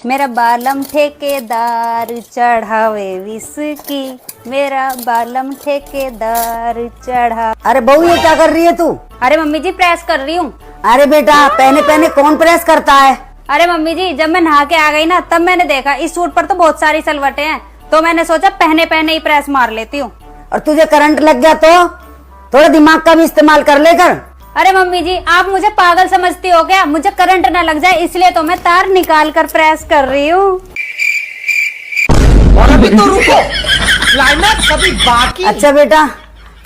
मेरा बालम ठेकेदार चढ़ावे विस्की, मेरा बालम ठेकेदार चढ़ा। अरे बहू ये क्या कर रही है तू? अरे मम्मी जी प्रेस कर रही हूँ। अरे बेटा पहने पहने कौन प्रेस करता है? अरे मम्मी जी जब मैं नहा के आ गई ना तब मैंने देखा इस सूट पर तो बहुत सारी सलवटें हैं, तो मैंने सोचा पहने पहने ही प्रेस मार लेती हूँ। और तुझे करंट लग गया तो थोड़ा दिमाग का भी इस्तेमाल कर लेकर। अरे मम्मी जी आप मुझे पागल समझती हो क्या? मुझे करंट ना लग जाए इसलिए तो मैं तार निकाल कर प्रेस कर रही हूँ। अभी तो रुको, क्लाइमैक्स अभी बाकी। अच्छा बेटा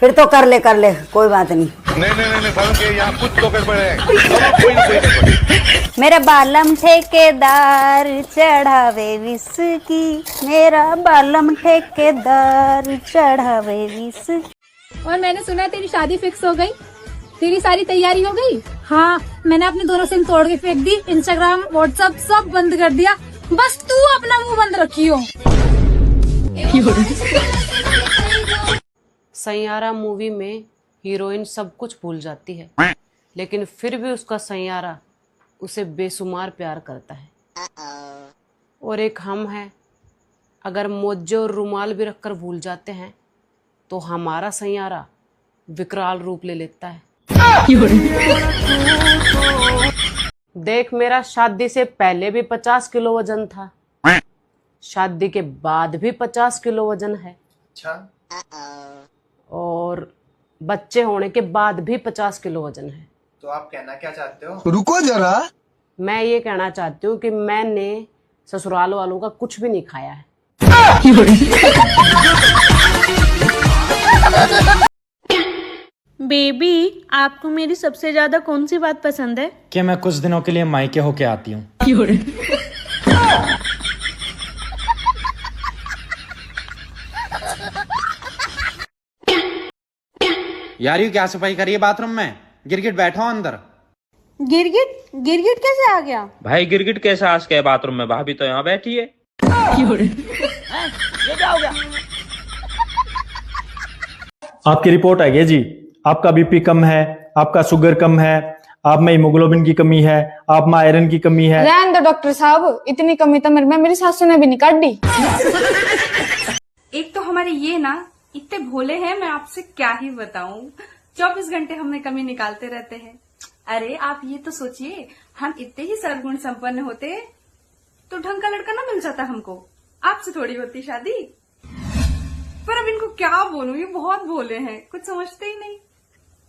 फिर तो कर ले कोई बात नहीं। नहीं यहाँ कुछ तो गड़बड़ है, कोई ना कोई गड़बड़। मेरा बालम ठेकेदार चढ़ावे विस्की, मेरा बालम ठेकेदार चढ़ावे विस्की। और मैंने सुना है तेरी शादी फिक्स हो गई, तेरी सारी तैयारी हो गई? हाँ मैंने अपने दोनों सिम तोड़ के फेंक दी, इंस्टाग्राम व्हाट्सएप सब बंद कर दिया, बस तू अपना मुंह बंद रखी हो। सैयारा मूवी में हीरोइन सब कुछ भूल जाती है लेकिन फिर भी उसका सैयारा उसे बेसुमार प्यार करता है। और एक हम हैं, अगर मोजे और रुमाल भी रखकर भूल जाते हैं तो हमारा सैयारा विकराल रूप ले लेता है। देख मेरा शादी से पहले भी 50 किलो वजन था, शादी के बाद भी 50 किलो वजन है। अच्छा। और बच्चे होने के बाद भी 50 किलो वजन है। तो आप कहना क्या चाहते हो? रुको जरा, मैं ये कहना चाहती हूँ कि मैंने ससुराल वालों का कुछ भी नहीं खाया है। बेबी आपको मेरी सबसे ज्यादा कौन सी बात पसंद है? कि मैं कुछ दिनों के लिए मायके होके आती हूँ। यार ये क्या सफाई करी है बाथरूम में? गिरगिट बैठा हो अंदर। गिरगिट गिरगिट कैसे आ गया? भाई गिरगिट कैसे आ गया बाथरूम में? भाभी तो यहाँ बैठी है। ये क्या हो गया? आपकी रिपोर्ट आई है जी, आपका बीपी कम है, आपका शुगर कम है, आप में हीमोग्लोबिन की कमी है, आप में आयरन की कमी है। रहने दो डॉक्टर साहब, इतनी कमी तो मेरी सासू ने भी नहीं काट दी। एक तो हमारे ये ना इतने भोले हैं, मैं आपसे क्या ही बताऊं। 24 घंटे हमें कमी निकालते रहते हैं। अरे आप ये तो सोचिए, हम इतने ही सर्वगुण संपन्न होते तो ढंग का लड़का ना मिल जाता हमको, आपसे थोड़ी होती शादी। पर अब इनको क्या बोलूं, ये बहुत भोले हैं, कुछ समझते ही नहीं।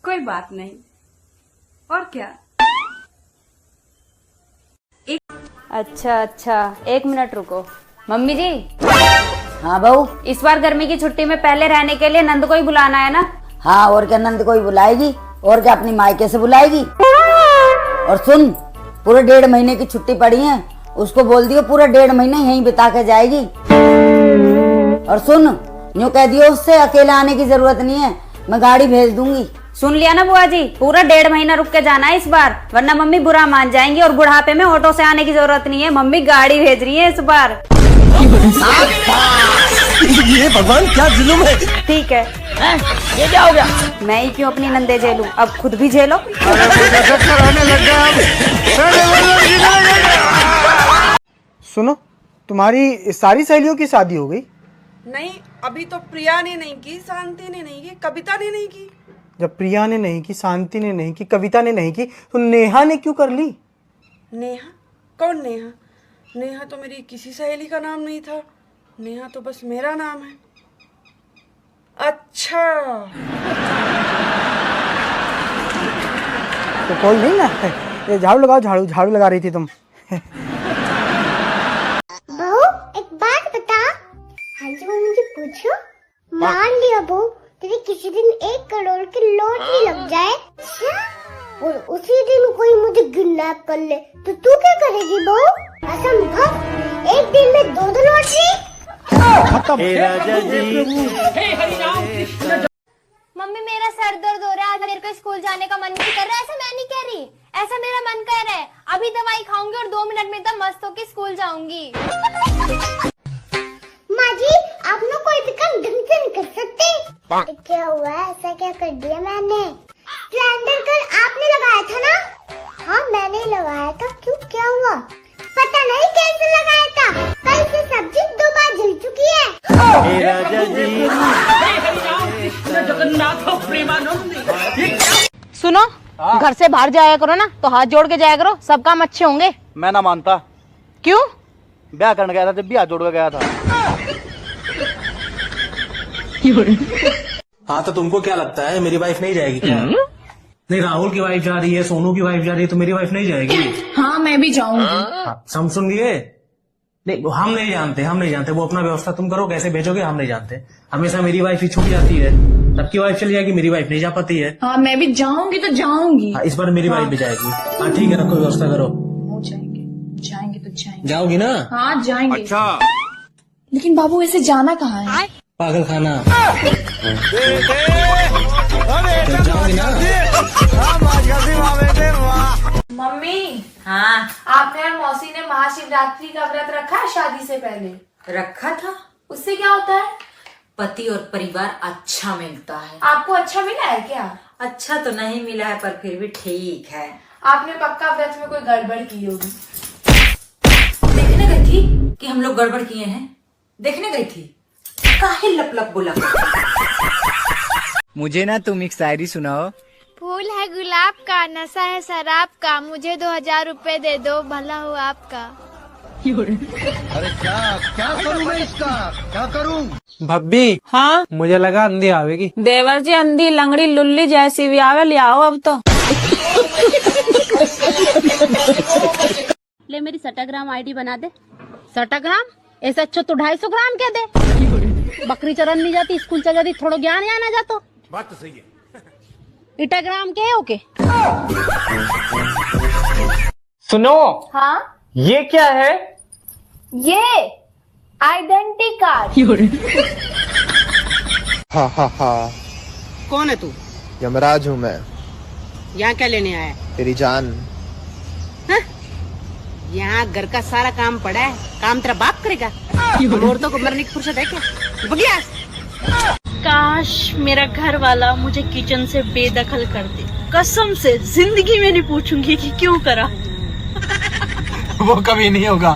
कोई बात नहीं, और क्या। अच्छा एक मिनट रुको। मम्मी जी। हाँ बहू। इस बार गर्मी की छुट्टी में पहले रहने के लिए नंद को ही बुलाना है ना? हाँ और क्या, नंद को ही बुलाएगी और क्या अपनी मायके से बुलाएगी। और सुन, पूरे 1.5 महीने की छुट्टी पड़ी है, उसको बोल दियो पूरा 1.5 महीने यहीं बिता के जाएगी। और सुन, यूँ कह दियो उससे अकेला आने की जरूरत नहीं है, मैं गाड़ी भेज दूंगी। सुन लिया ना बुआ जी, पूरा 1.5 महीना रुक के जाना है इस बार, वरना मम्मी बुरा मान जाएंगी और बुढ़ापे में ऑटो से आने की जरूरत नहीं है, मम्मी गाड़ी भेज रही है इस बार। ये भगवान क्या जुल्म है। ठीक है। ये क्या हो गया? मैं ही क्यों अपनी नंदे झेलूं, अब खुद भी झेलो। सुनो, तुम्हारी सारी सहेलियों की शादी हो गई? नहीं, अभी तो प्रिया ने नहीं की, शांति ने नहीं की, कविता ने नहीं की। जब प्रिया ने नहीं की, शांति ने नहीं की, कविता ने नहीं की, तो नेहा ने क्यों कर ली? नेहा? कौन नेहा? नेहा तो मेरी किसी सहेली का नाम नहीं था, नेहा तो बस मेरा नाम है। अच्छा तो कोई नहीं ना, ये झाड़ू लगाओ, झाड़ू लगा रही थी तुम। बहू एक बात बता। हाँ जी वो मुझे पूछो। मान लिया बहू तेरे किसी दिन 1 करोड़ की लॉटरी लग जाए और उसी दिन कोई मुझे किडनैप कर ले, तो तू क्या करेगी बहू? असंभव, एक दिन में 2 लॉटरी। मम्मी मेरा सर दर्द हो रहा है, आज मेरे को स्कूल जाने का मन नहीं कर रहा। ऐसा मैं नहीं कह रही, ऐसा मेरा मन कर रहा है। अभी दवाई खाऊंगी और 2 मिनट में एकदम मस्त होके स्कूल जाऊंगी। माँ जी आप लोग कोई भी काम ढंग से नहीं कर सकते। क्या हुआ, ऐसा क्या कर दिया मैंने? सिलेंडर कल आपने लगाया था ना? हाँ मैंने लगाया था। क्यों, क्या हुआ? पता नहीं कैसे लगाया घर से बाहर जाया करो ना तो हाथ जोड़ के जाया करो, सब काम अच्छे होंगे। मैं ना मानता। क्यों? ब्याह करने गया था जब भी हाथ जोड़ के गया था। हाँ तो तुमको क्या लगता है मेरी वाइफ नहीं जाएगी क्या? नहीं, राहुल की वाइफ जा रही है, सोनू की वाइफ जा रही है, तो मेरी वाइफ नहीं जाएगी? हाँ मैं भी जाऊंगी। सुन लिए? नहीं, हम नहीं जानते। वो अपना व्यवस्था तुम करो, कैसे भेजोगे हम नहीं जानते। हमेशा मेरी वाइफ ही छूट जाती है, सबकी वाइफ चली जाएगी, मेरी वाइफ नहीं जा पाती है। हाँ मैं भी जाऊंगी तो जाऊंगी। इस बार मेरी वाइफ भी जाएगी। हाँ ठीक है, रखो व्यवस्था करो। जाएंगे तो जाएंगे। जाओगी ना? हाँ जाएंगे। अच्छा, लेकिन बाबू ऐसे जाना कहाँ है? पागल खाना। जाओगी ना? मम्मी, हाँ आपके यहाँ मौसी ने महाशिवरात्रि का व्रत रखा है शादी से पहले? रखा था। उससे क्या होता है? पति और परिवार अच्छा मिलता है। आपको अच्छा मिला है क्या? अच्छा तो नहीं मिला है पर फिर भी ठीक है। आपने पक्का व्रत में कोई गड़बड़ की होगी। देखने गई थी कि हम लोग गड़बड़ किए हैं? देखने गई थी? काहे लप लप बोला? मुझे ना तुम एक शायरी सुनाओ। फूल है गुलाब का, नशा है शराब का, मुझे 2000 रुपए दे दो, भला हो आपका। अरे क्या करूं मैं इसका, क्या करूं? भब्बी। हाँ मुझे लगा अंधी आवेगी। देवर जी अंधी लंगड़ी लुल्ली जैसी भी आवे, ले आओ अब तो। ले मेरी सटाग्राम आईडी बना दे। सटाग्राम? ऐसा अच्छा तो 250 ग्राम क्या दे? बकरी चरन नहीं जाती, स्कूल चल जाती, थोड़ा ज्ञान या ना जातो। बात तो सही है। इटाग्राम के हो के? सुनो। हाँ ये क्या है? ये आइडेंटिटी कार्ड। हाँ हाँ हाँ, कौन है तू? यमराज हूँ मैं। यहाँ क्या लेने आया है? तेरी जान। यहाँ घर का सारा काम पड़ा है, काम तेरा बाप करेगा? औरतों को मरने की फुर्सत है क्या? बगिया। काश मेरा घर वाला मुझे किचन से बेदखल कर दे। कसम से जिंदगी में नहीं पूछूंगी कि क्यों करा। वो कभी नहीं होगा।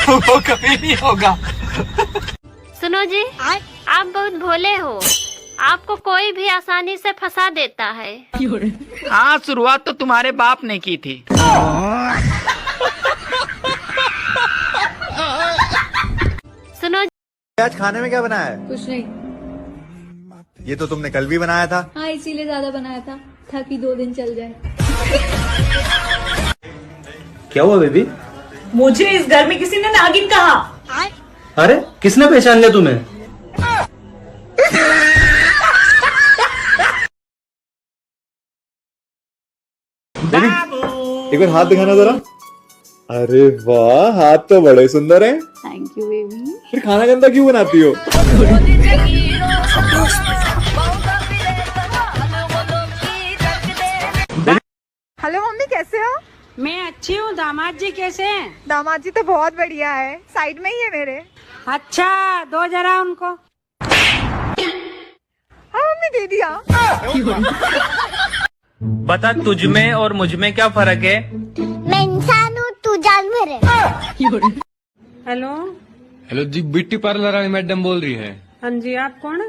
वो कभी नहीं होगा। सुनो जी, आप बहुत भोले हो, आपको कोई भी आसानी से फंसा देता है। हाँ, शुरुआत तो तुम्हारे बाप ने की थी। सुनो, आज खाने में क्या बनाया है? कुछ नहीं। ये तो तुमने कल भी बनाया था। हाँ इसीलिए ज्यादा बनाया था, ताकि 2 दिन चल जाए। क्या हुआ बेबी? मुझे इस घर में किसी ने नागिन कहा। अरे किसने पहचान लिया तुम्हें? एक बार हाथ दिखाना जरा। अरे वाह, हाथ तो बड़े सुंदर हैं। Thank you baby. फिर खाना गंदा क्यों बनाती हो? हेलो मम्मी, कैसे हो? मैं अच्छी हूँ, दामाद जी कैसे हैं? दामाद जी तो बहुत बढ़िया है, साइड में ही है मेरे। अच्छा दो जरा उनको। हाँ मम्मी, दे दिया। बता तुझ में और मुझ में क्या फर्क है? मैं इंसान हूँ, तू जानवर है। हेलो हेलो जी, ब्यूटी पार्लर वाली मैडम बोल रही है? हाँ जी, आप कौन?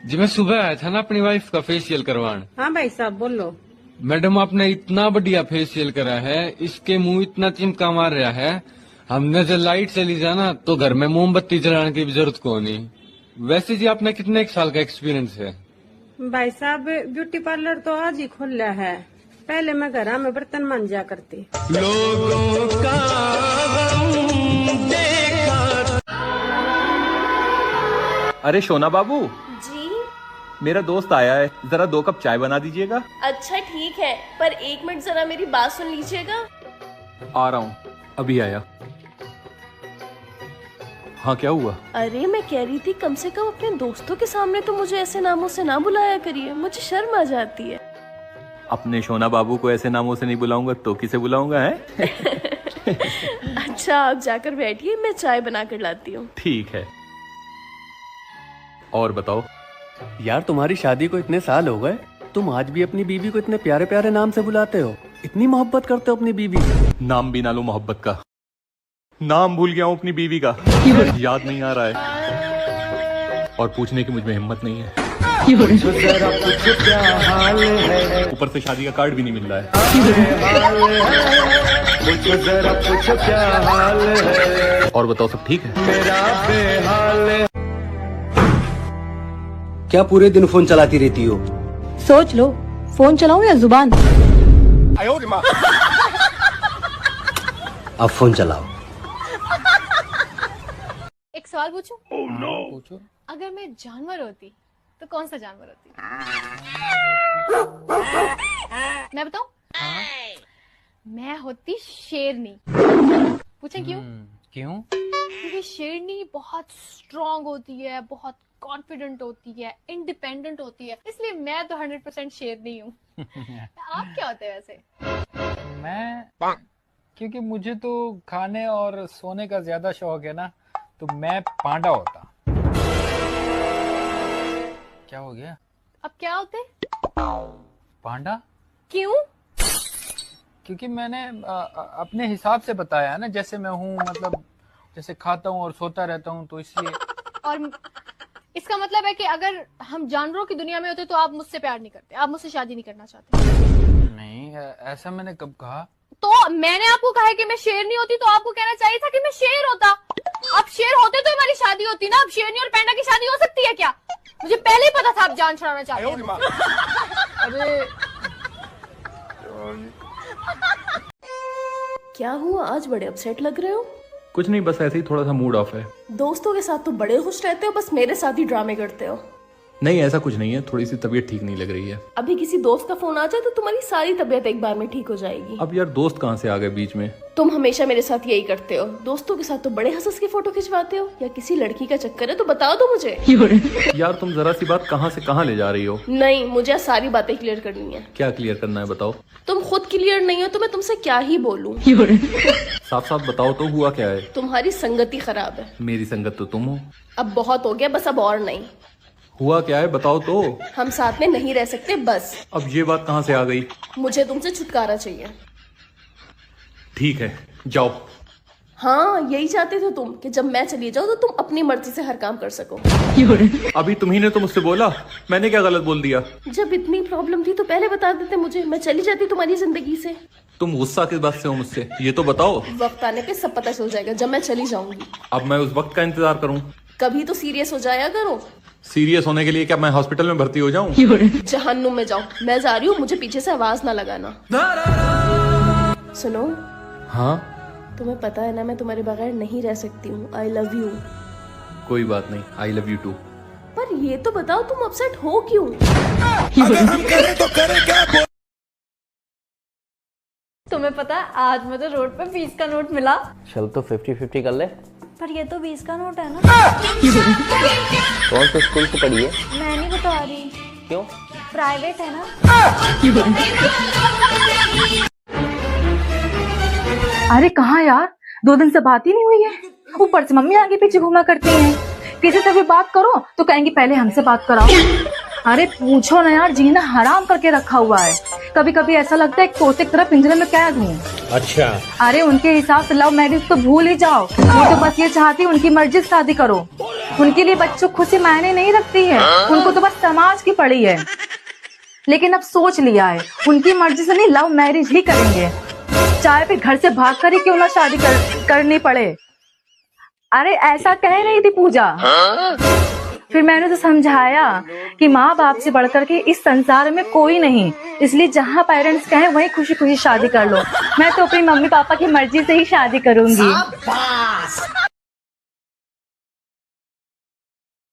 जी मैं सुबह आया था ना अपनी वाइफ का फेशियल करवाने। हाँ भाई साहब बोलो। मैडम आपने इतना बढ़िया फेशियल करा है, इसके मुंह इतना चिमका मार रहा है, हमने जब लाइट चली जाना तो घर में मोमबत्ती जलाने की भी जरूरत को नहीं। वैसे जी आपने कितने एक साल का एक्सपीरियंस है? भाई साहब ब्यूटी पार्लर तो आज ही खोला है, पहले मैं घर में बर्तन मांजा करती। लोगों का अरे शोना बाबू जी, मेरा दोस्त आया है, जरा 2 कप चाय बना दीजिएगा। अच्छा ठीक है, पर 1 मिनट जरा मेरी बात सुन लीजिएगा। आ रहा हूँ, अभी आया। हाँ क्या हुआ? अरे मैं कह रही थी कम से कम अपने दोस्तों के सामने तो मुझे ऐसे नामों से ना बुलाया करिए, मुझे शर्म आ जाती है। अपने शोना बाबू को ऐसे नामों से नहीं बुलाऊंगा तो किसे बुलाऊंगा है? अच्छा आप जाकर बैठिए, मैं चाय बना कर लाती हूँ। ठीक है। और बताओ यार, तुम्हारी शादी को इतने साल हो गए, तुम आज भी अपनी बीवी को इतने प्यारे प्यारे नाम से बुलाते हो, इतनी मोहब्बत करते हो अपनी बीवी से। नाम भी ना लो मोहब्बत का, नाम भूल गया हूँ अपनी बीवी का, याद नहीं आ रहा है और पूछने की मुझ में हिम्मत नहीं है। ऊपर से शादी का कार्ड भी नहीं मिल रहा है। और बताओ सब ठीक है? क्या पूरे दिन फोन चलाती रहती हो? सोच लो, फोन चलाऊं या जुबान? अब फोन चलाओ। एक सवाल पूछूं? पूछो। अगर मैं जानवर होती तो कौन सा जानवर होती? मैं बताऊं? मैं होती शेरनी। पूछें क्यों? क्यों? क्योंकि शेरनी बहुत स्ट्रांग होती है, बहुत कॉन्फिडेंट होती है, इंडिपेंडेंट होती है, इसलिए मैं तो 100% शेरनी हूँ। आप क्या होते हैं वैसे? मैं क्योंकि मुझे तो खाने और सोने का ज्यादा शौक है ना, तो मैं पांडा होता। क्या हो गया? अब क्या होते? पांडा। क्यों? क्योंकि मैंने अपने हिसाब से बताया है ना, जैसे मैं हूँ, मतलब जैसे खाता हूँ और सोता रहता हूँ, तो इसलिए। और इसका मतलब है कि अगर हम जानवरों की दुनिया में होते तो आप मुझसे प्यार नहीं करते, आप मुझसे शादी नहीं करना चाहते? नहीं, ऐसा मैंने कब कहा? तो मैंने आपको कहा कि मैं शेर नहीं होती, तो आपको कहना चाहिए था कि मैं शेर होता। आप शेर होते तो हमारी शादी होती ना। अब शेरनी और पैंडा की शादी हो सकती है क्या? मुझे पहले ही पता था आप जान छुड़ाना चाहते हैं। अरे क्या हुआ, आज बड़े अपसेट लग रहे हो? कुछ नहीं, बस ऐसे ही थोड़ा सा मूड ऑफ है। दोस्तों के साथ तो बड़े खुश रहते हो, बस मेरे साथ ही ड्रामे करते हो। नहीं, ऐसा कुछ नहीं है, थोड़ी सी तबीयत ठीक नहीं लग रही है। अभी किसी दोस्त का फोन आ जाए तो तुम्हारी सारी तबीयत एक बार में ठीक हो जाएगी। अब यार दोस्त कहाँ से आ गए बीच में? तुम हमेशा मेरे साथ यही करते हो, दोस्तों के साथ तो बड़े हंस के फोटो खिंचवाते हो। या किसी लड़की का चक्कर है तो बताओ तो मुझे। यार तुम जरा सी बात कहाँ से कहाँ ले जा रही हो? नहीं, मुझे सारी बातें क्लियर करनी है। क्या क्लियर करना है बताओ? तुम खुद क्लियर नहीं हो तो मैं तुमसे क्या ही बोलूं। साफ साफ बताओ तो, हुआ क्या है? तुम्हारी संगति खराब है। मेरी संगत तो तुम हो। अब बहुत हो गया, बस अब और नहीं। हुआ क्या है बताओ तो? हम साथ में नहीं रह सकते बस। अब ये बात कहाँ से आ गई? मुझे तुमसे छुटकारा चाहिए। ठीक है, जाओ। हाँ, यही चाहते थे तुम कि जब मैं चली जाऊँ तो तुम अपनी मर्जी से हर काम कर सको। अभी तुम्ही ने तो मुझसे बोला, मैंने क्या गलत बोल दिया? जब इतनी प्रॉब्लम थी तो पहले बता देते मुझे, मैं चली जाती तुम्हारी जिंदगी से। तुम गुस्सा किस बात से हो मुझसे, ये तो बताओ। वक्त आने पे सब पता चल जाएगा जब मैं चली जाऊंगी। अब मैं उस वक्त का इंतजार करूं? कभी तो सीरियस हो जाया करो। सीरियस होने के लिए क्या मैं हॉस्पिटल में भर्ती हो जाऊं? जहन्नुम में जाऊं। मैं जा रही हूँ, मुझे पीछे से आवाज ना लगाना। सुनो। हाँ? तुम्हें पता है ना मैं तुम्हारे बगैर नहीं रह सकती हूँ। I love you. कोई बात नहीं, आई लव यू टू। पर ये तो बताओ तुम अपसेट हो क्यों? तुम्हें पता है आज मुझे रोड पे 20 का नोट मिला। चल तो 50-50 कर ले। पर ये तो 20 का नोट है ना। कौन से स्कूल से पढ़ी है? मैं नहीं बता रही। क्यों? प्राइवेट है ना। अरे कहाँ यार, 2 दिन से बात ही नहीं हुई है। ऊपर से मम्मी आगे पीछे घुमा करती हैं। किसी से भी बात करो तो कहेंगी पहले हमसे बात कराओ। अरे पूछो ना यार, जीना हराम करके रखा हुआ है। कभी कभी ऐसा लगता है तोते की तरह पिंजरे में कैद हूँ। अच्छा। अरे उनके हिसाब से लव मैरिज तो भूल ही जाओ। वो तो बस ये चाहती है उनकी मर्जी से शादी करो। उनके लिए बच्चों खुशी मायने नहीं रखती है, उनको तो बस समाज की पड़ी है। लेकिन अब सोच लिया है उनकी मर्जी से नहीं, लव मैरिज ही करेंगे, चाहे फिर घर से भाग कर ही क्यों ना शादी करनी पड़े। अरे ऐसा कह रही थी पूजा। फिर मैंने तो समझाया कि माँ बाप से बढ़कर के इस संसार में कोई नहीं, इसलिए जहाँ पेरेंट्स कहें वहीं खुशी खुशी शादी कर लो। मैं तो अपनी मम्मी पापा की मर्जी से ही शादी करूंगी।